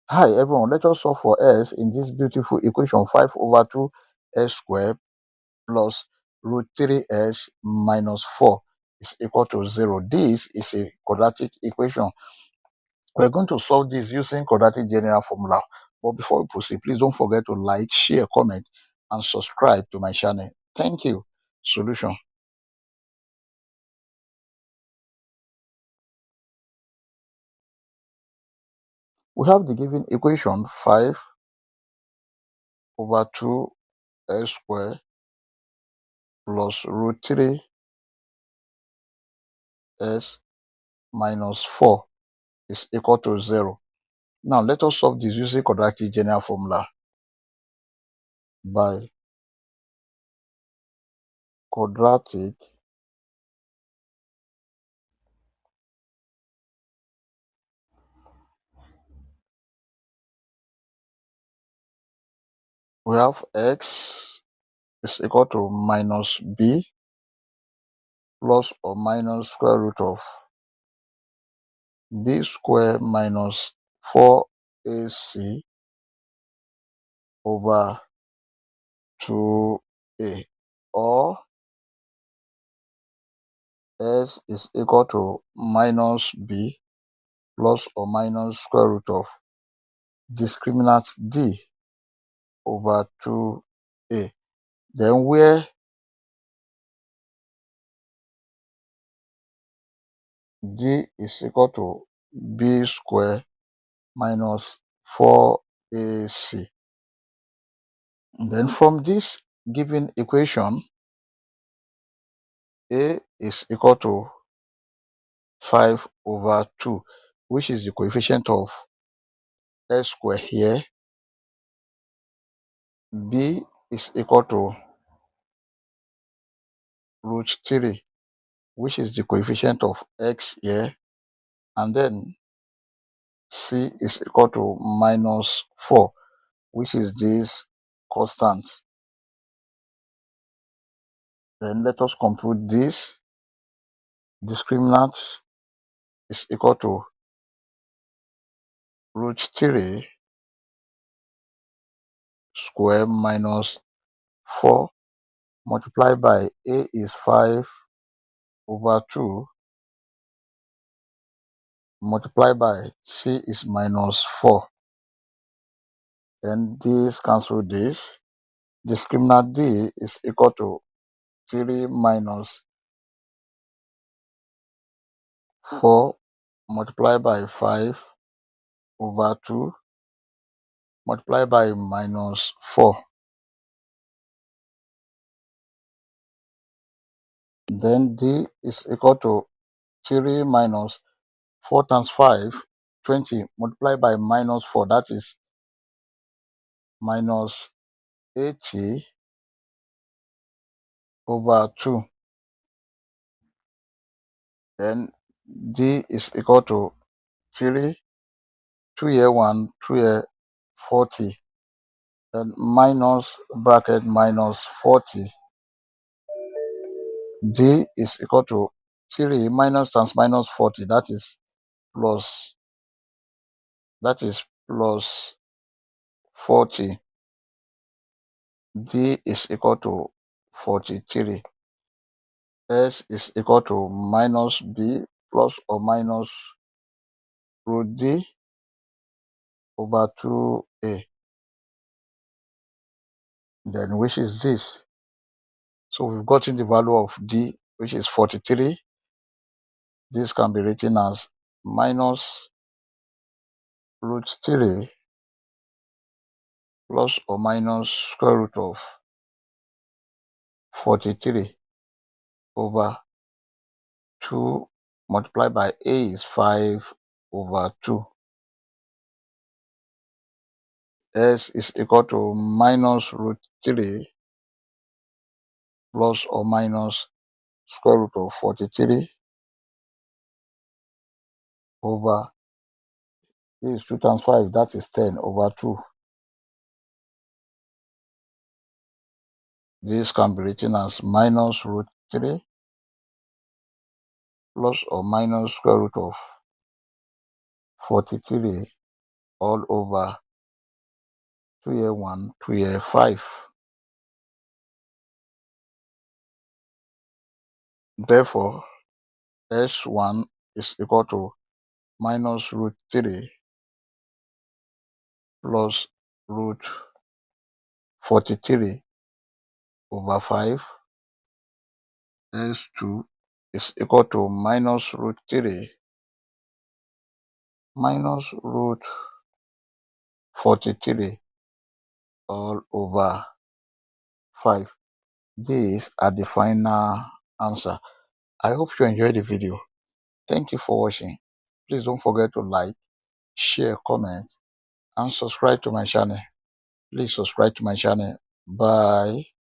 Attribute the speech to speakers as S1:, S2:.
S1: Hi everyone, let us solve for s in this beautiful equation 5 over 2 s squared plus root 3s minus 4 is equal to 0. This is a quadratic equation. We're going to solve this using quadratic general formula. But before we proceed, please don't forget to like, share, comment, and subscribe to my channel. Thank you. Solution. We have the given equation 5 over 2 s squared plus root 3s minus 4 is equal to 0. Now let us solve this using quadratic general formula. By quadratic we have x is equal to minus b plus or minus square root of b square minus 4ac over 2a, or s is equal to minus b plus or minus square root of discriminant d over 2a. Then where d is equal to b square minus 4ac. Then from this given equation, a is equal to 5 over 2, which is the coefficient of s square here. B is equal to root 3, which is the coefficient of x here. And then c is equal to minus 4, which is this constant. Then let us compute this. Discriminant is equal to root 3 square minus 4 multiplied by a is 5 over 2 multiplied by c is minus 4. Then this cancel this. Discriminant d is equal to 3 minus 4 multiplied by 5 over 2 multiplied by minus 4. Then d is equal to 3 minus 4 times 5, 20 multiplied by minus 4, that is minus 80 over 2. Then d is equal to 3, 2 here 1, 2 here 40. Then minus bracket minus 40. D is equal to 3 minus times minus 40, that is plus 40. D is equal to 43. S is equal to minus b plus or minus root d over 2a. Then which is this? So we've gotten the value of d, which is 43. This can be written as minus root 3 plus or minus square root of 43 over 2 multiplied by a is 5 over 2. S is equal to minus root 3 plus or minus square root of 43 over a is 2 times 5, that is 10 over 2. This can be written as minus root 3 plus or minus square root of 43 all over 2a1, 2a5. Therefore, S1 is equal to minus root 3 plus root 43 over 5. S2 is equal to minus root 3 minus root 43 all over 5. These are the final answer. I hope you enjoyed the video. Thank you for watching. Please don't forget to like, share, comment, and subscribe to my channel. Please subscribe to my channel. Bye.